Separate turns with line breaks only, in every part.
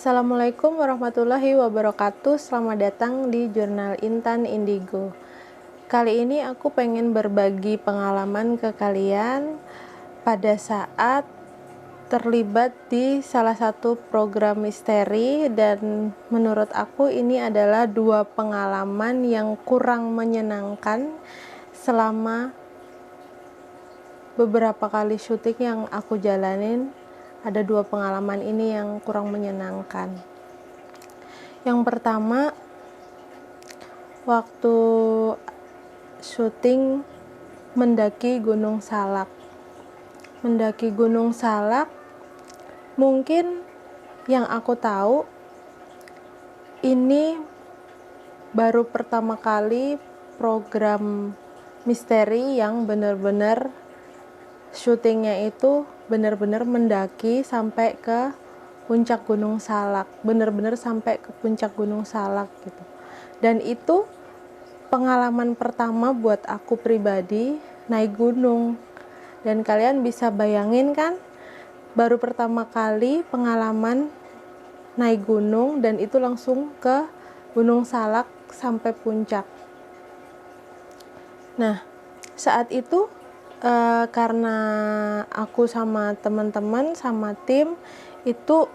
Assalamualaikum warahmatullahi wabarakatuh. Selamat datang di Jurnal Intan Indigo. Kali ini aku pengen berbagi pengalaman ke kalian pada saat terlibat di salah satu program misteri, dan menurut aku ini adalah dua pengalaman yang kurang menyenangkan selama beberapa kali syuting yang aku jalanin. Ada dua pengalaman ini yang kurang menyenangkan. Yang pertama, waktu syuting mendaki Gunung Salak. Mendaki Gunung Salak, mungkin yang aku tahu ini baru pertama kali program misteri yang benar-benar syutingnya itu benar-benar mendaki sampai ke puncak Gunung Salak, benar-benar sampai ke puncak Gunung Salak gitu. Dan itu pengalaman pertama buat aku pribadi naik gunung. Dan kalian bisa bayangin kan, baru pertama kali pengalaman naik gunung dan itu langsung ke Gunung Salak sampai puncak. Nah, saat itu karena aku sama teman-teman sama tim itu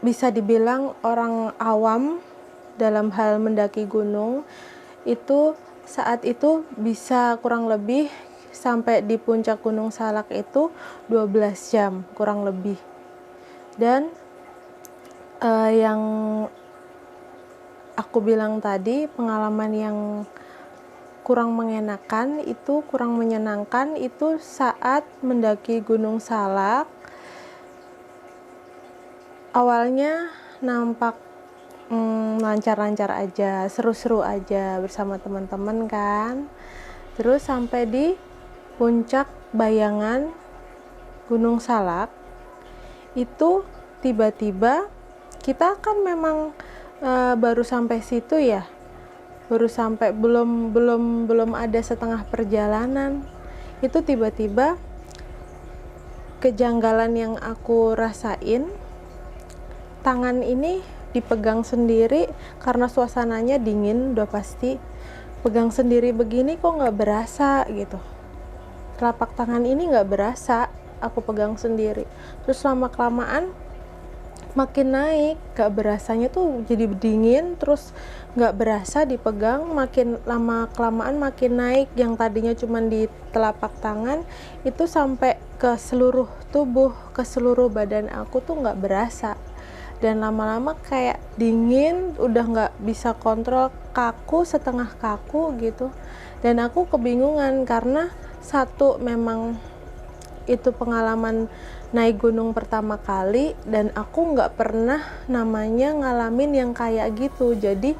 bisa dibilang orang awam dalam hal mendaki gunung, itu saat itu bisa kurang lebih sampai di puncak Gunung Salak itu 12 jam kurang lebih. Dan yang aku bilang tadi, pengalaman yang kurang menyenangkan itu saat mendaki Gunung Salak. Awalnya nampak lancar-lancar aja, seru-seru aja bersama teman-teman kan. Terus sampai di puncak bayangan Gunung Salak itu tiba-tiba kita kan memang baru sampai situ ya. Baru sampai, belum ada setengah perjalanan, itu tiba-tiba kejanggalan yang aku rasain, tangan ini dipegang sendiri karena suasananya dingin, udah pasti pegang sendiri begini kok nggak berasa gitu. Telapak tangan ini nggak berasa aku pegang sendiri. Terus lama kelamaan makin naik, gak berasanya tuh jadi dingin, terus gak berasa dipegang, makin lama kelamaan makin naik, yang tadinya cuma di telapak tangan itu sampai ke seluruh tubuh, ke seluruh badan aku tuh gak berasa. Dan lama-lama kayak dingin, udah gak bisa kontrol, kaku, setengah kaku gitu. Dan aku kebingungan karena satu, memang itu pengalaman naik gunung pertama kali dan aku nggak pernah namanya ngalamin yang kayak gitu. Jadi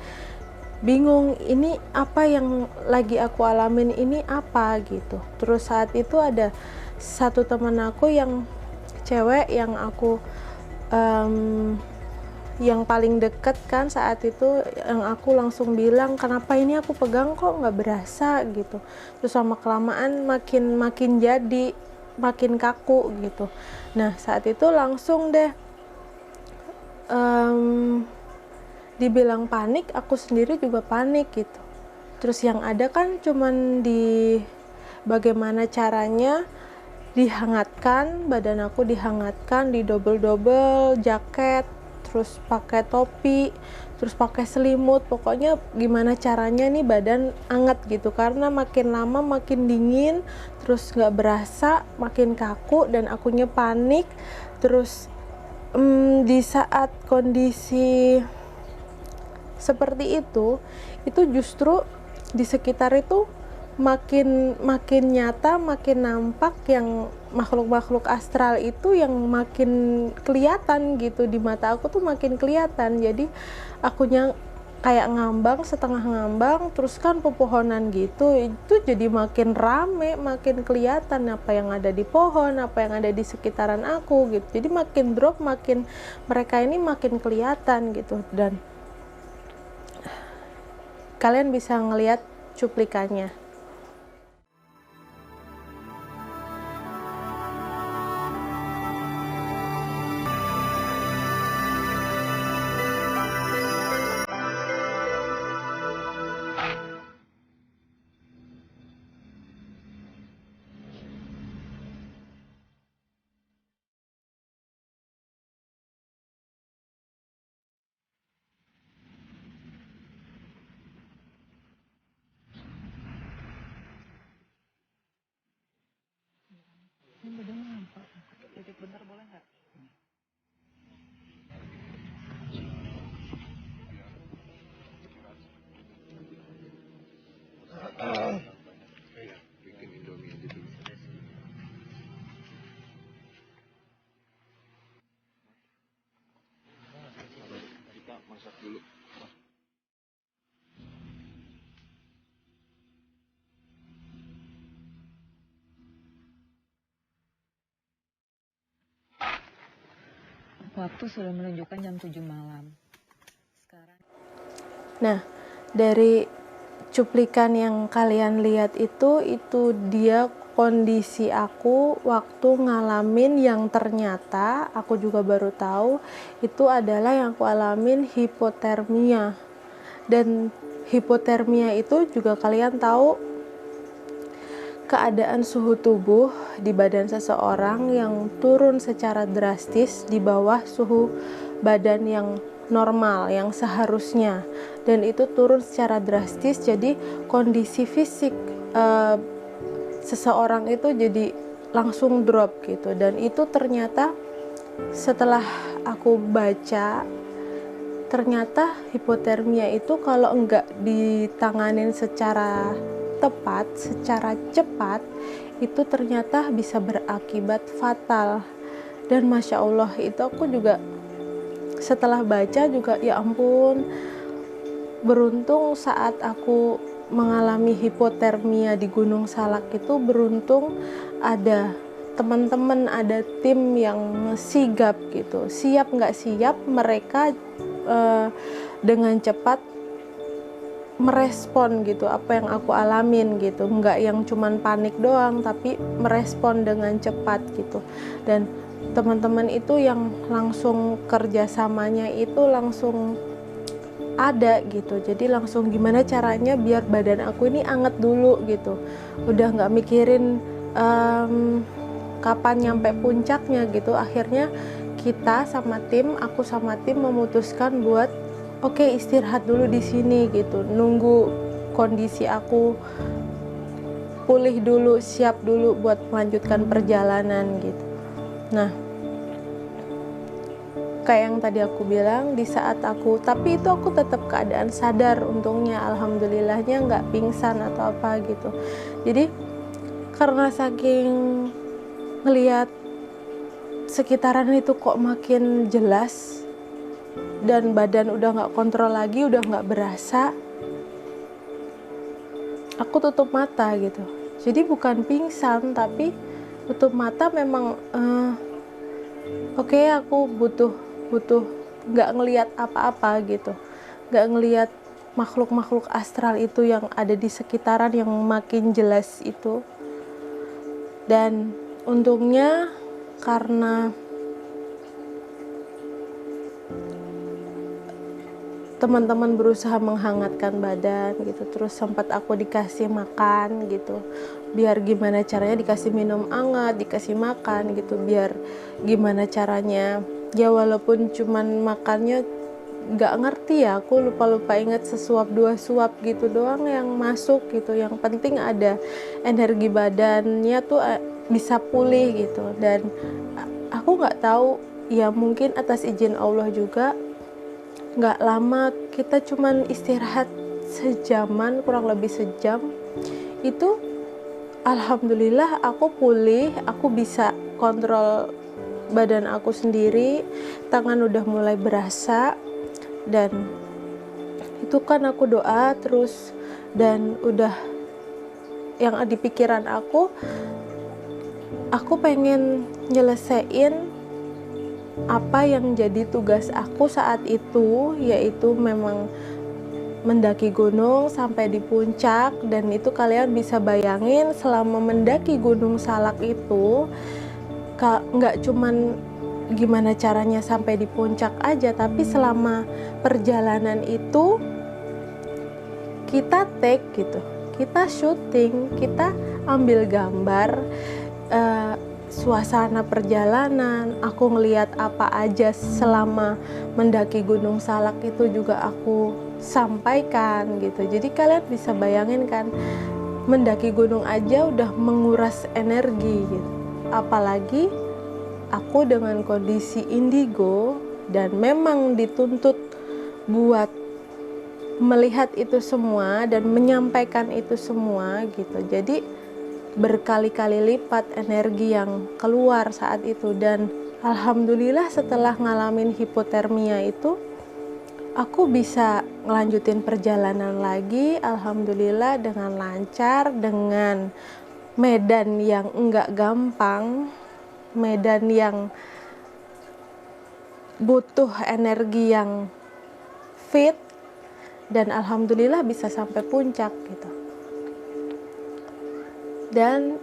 bingung, ini apa yang lagi aku alamin, ini apa gitu. Terus saat itu ada satu teman aku yang cewek yang aku yang paling deket kan saat itu, yang aku langsung bilang, kenapa ini aku pegang kok nggak berasa gitu. Terus sama kelamaan makin jadi makin kaku gitu. Nah, saat itu langsung deh dibilang panik, aku sendiri juga panik gitu. Terus yang ada kan cuman di bagaimana caranya dihangatkan, badan aku dihangatkan, di double jaket, terus pakai topi, terus pakai selimut, pokoknya gimana caranya nih badan anget gitu, karena makin lama makin dingin, terus nggak berasa, makin kaku, dan akunya panik. Terus di saat kondisi seperti itu justru di sekitar itu makin nyata, makin nampak yang makhluk-makhluk astral itu yang makin kelihatan gitu di mata aku tuh, makin kelihatan. Jadi akunya kayak ngambang, setengah ngambang, terus kan pepohonan gitu, itu jadi makin rame, makin kelihatan apa yang ada di pohon, apa yang ada di sekitaran aku gitu. Jadi makin drop, makin mereka ini makin kelihatan gitu. Dan kalian bisa ngelihat cuplikannya.
Waktu sudah menunjukkan jam 7 malam. Sekarang.
Nah, dari cuplikan yang kalian lihat itu dia kondisi aku waktu ngalamin yang ternyata aku juga baru tahu itu adalah yang aku alamin hipotermia. Dan hipotermia itu juga kalian tahu keadaan suhu tubuh di badan seseorang yang turun secara drastis di bawah suhu badan yang normal, yang seharusnya, dan itu turun secara drastis, jadi kondisi fisik seseorang itu jadi langsung drop gitu. Dan itu ternyata setelah aku baca, ternyata hipotermia itu kalau enggak ditanganin secara tepat, secara cepat, itu ternyata bisa berakibat fatal. Dan Masya Allah, itu aku juga setelah baca juga, ya ampun, beruntung saat aku mengalami hipotermia di Gunung Salak itu, beruntung ada teman-teman, ada tim yang sigap gitu. Siap nggak siap, mereka dengan cepat merespon gitu apa yang aku alamin gitu, nggak yang cuman panik doang, tapi merespon dengan cepat gitu. Dan teman-teman itu yang langsung kerjasamanya itu langsung ada gitu, jadi langsung gimana caranya biar badan aku ini anget dulu gitu, udah nggak mikirin kapan nyampe puncaknya gitu. Akhirnya kita sama tim, aku sama tim memutuskan buat oke, istirahat dulu di sini gitu, nunggu kondisi aku pulih dulu, siap dulu buat melanjutkan perjalanan gitu. Nah, kayak yang tadi aku bilang, di saat aku, tapi itu aku tetap keadaan sadar, untungnya, alhamdulillahnya nggak pingsan atau apa gitu. Jadi karena saking ngelihat sekitaran itu kok makin jelas dan badan udah nggak kontrol lagi, udah nggak berasa, aku tutup mata gitu. Jadi bukan pingsan, tapi tutup mata memang oke, aku butuh nggak ngelihat apa-apa gitu, nggak ngelihat makhluk-makhluk astral itu yang ada di sekitaran yang makin jelas itu. Dan untungnya karena teman-teman berusaha menghangatkan badan gitu, terus sempat aku dikasih makan gitu, biar gimana caranya dikasih minum hangat, dikasih makan gitu, biar gimana caranya, ya walaupun cuman makannya nggak ngerti ya, aku lupa inget, sesuap dua suap gitu doang yang masuk gitu, yang penting ada energi badannya tuh bisa pulih gitu. Dan aku nggak tahu ya, mungkin atas izin Allah juga, nggak lama, kita cuman istirahat sejaman, kurang lebih sejam itu alhamdulillah aku pulih, aku bisa kontrol badan aku sendiri, tangan udah mulai berasa. Dan itu kan aku doa terus, dan udah yang di pikiran aku pengen nyelesain apa yang jadi tugas aku saat itu, yaitu memang mendaki gunung sampai di puncak. Dan itu kalian bisa bayangin, selama mendaki Gunung Salak itu nggak cuman gimana caranya sampai di puncak aja, tapi selama perjalanan itu kita take gitu, kita syuting, kita ambil gambar suasana perjalanan, aku ngelihat apa aja selama mendaki Gunung Salak itu juga aku sampaikan gitu. Jadi kalian bisa bayangin kan, mendaki gunung aja udah menguras energi gitu, apalagi aku dengan kondisi indigo dan memang dituntut buat melihat itu semua dan menyampaikan itu semua gitu. Jadi berkali-kali lipat energi yang keluar saat itu. Dan alhamdulillah setelah ngalamin hipotermia itu, aku bisa ngelanjutin perjalanan lagi, alhamdulillah dengan lancar, dengan medan yang enggak gampang, medan yang butuh energi yang fit, dan alhamdulillah bisa sampai puncak gitu. Dan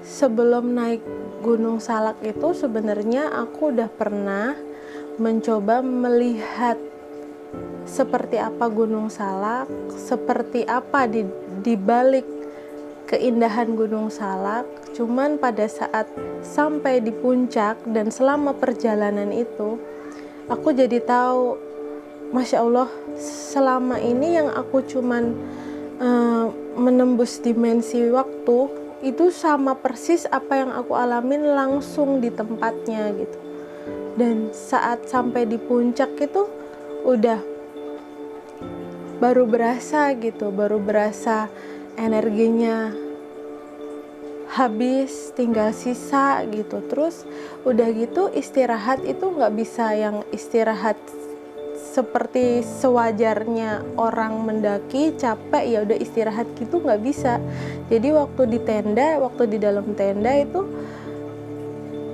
sebelum naik Gunung Salak itu sebenarnya aku udah pernah mencoba melihat seperti apa Gunung Salak, seperti apa di balik keindahan Gunung Salak. Cuman pada saat sampai di puncak dan selama perjalanan itu, aku jadi tahu, Masya Allah, selama ini yang aku cuman menembus dimensi waktu, itu sama persis apa yang aku alamin langsung di tempatnya gitu. Dan saat sampai di puncak itu udah baru berasa gitu, baru berasa energinya habis, tinggal sisa gitu. Terus udah gitu istirahat itu nggak bisa yang istirahat seperti sewajarnya orang mendaki capek ya udah istirahat gitu, nggak bisa. Jadi waktu di dalam tenda itu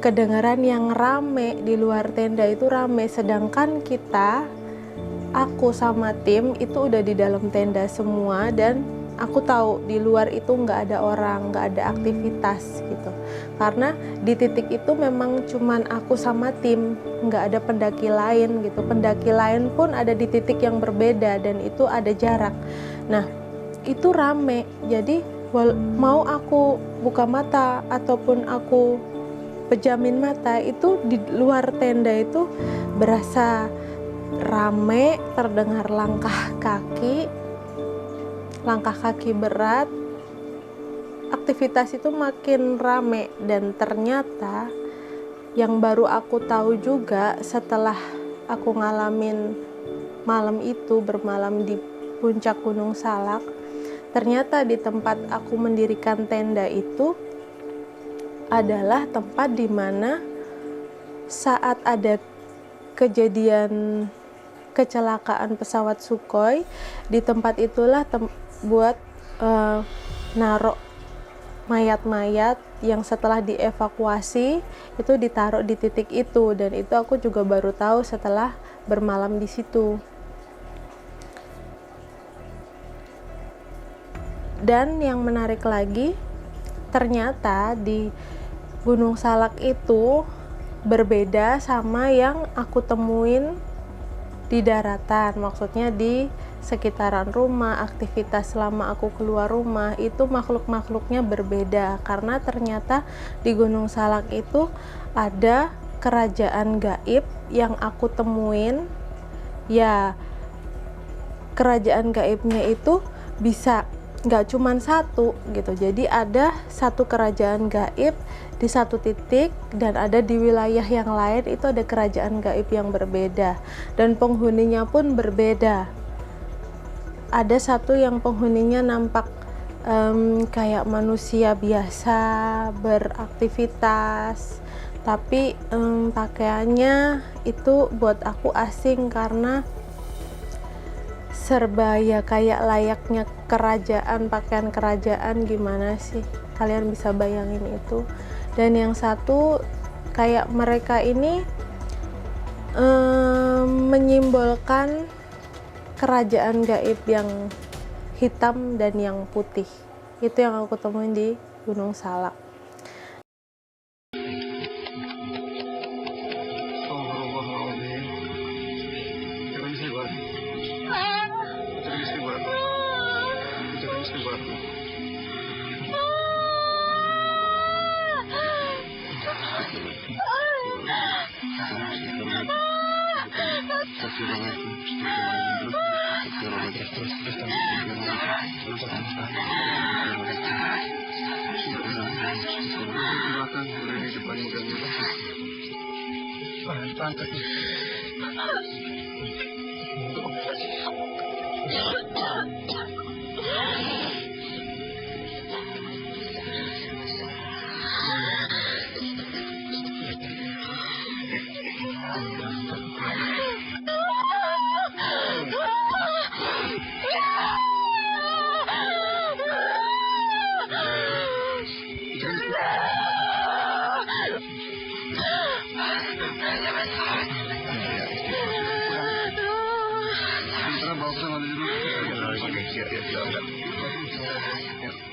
kedengaran yang rame, di luar tenda itu rame, sedangkan aku sama tim itu udah di dalam tenda semua, dan aku tahu di luar itu nggak ada orang, nggak ada aktivitas gitu. Karena di titik itu memang cuman aku sama tim, nggak ada pendaki lain gitu. Pendaki lain pun ada di titik yang berbeda dan itu ada jarak. Nah, itu rame. Jadi mau aku buka mata ataupun aku pejamin mata, itu di luar tenda itu berasa rame, terdengar langkah kaki berat, aktivitas itu makin rame. Dan ternyata yang baru aku tahu juga setelah aku ngalamin malam itu, bermalam di puncak Gunung Salak, ternyata di tempat aku mendirikan tenda itu adalah tempat di mana saat ada kejadian kecelakaan pesawat Sukhoi, di tempat itulah buat narok mayat-mayat yang setelah dievakuasi itu ditaruh di titik itu. Dan itu aku juga baru tahu setelah bermalam di situ. Dan yang menarik lagi, ternyata di Gunung Salak itu berbeda sama yang aku temuin di daratan. Maksudnya di sekitaran rumah, aktivitas selama aku keluar rumah, itu makhluk-makhluknya berbeda. Karena ternyata di Gunung Salak itu ada kerajaan gaib yang aku temuin. Ya, kerajaan gaibnya itu bisa nggak cuman satu gitu. Jadi ada satu kerajaan gaib di satu titik, dan ada di wilayah yang lain itu ada kerajaan gaib yang berbeda, dan penghuninya pun berbeda. Ada satu yang penghuninya nampak kayak manusia biasa beraktivitas, tapi pakaiannya itu buat aku asing karena serba ya kayak layaknya kerajaan, pakaian kerajaan. Gimana sih, kalian bisa bayangin itu. Dan yang satu kayak mereka ini menyimbolkan kerajaan gaib yang hitam dan yang putih. Itu yang aku temuin di Gunung Salak.
Iya, iya, iya.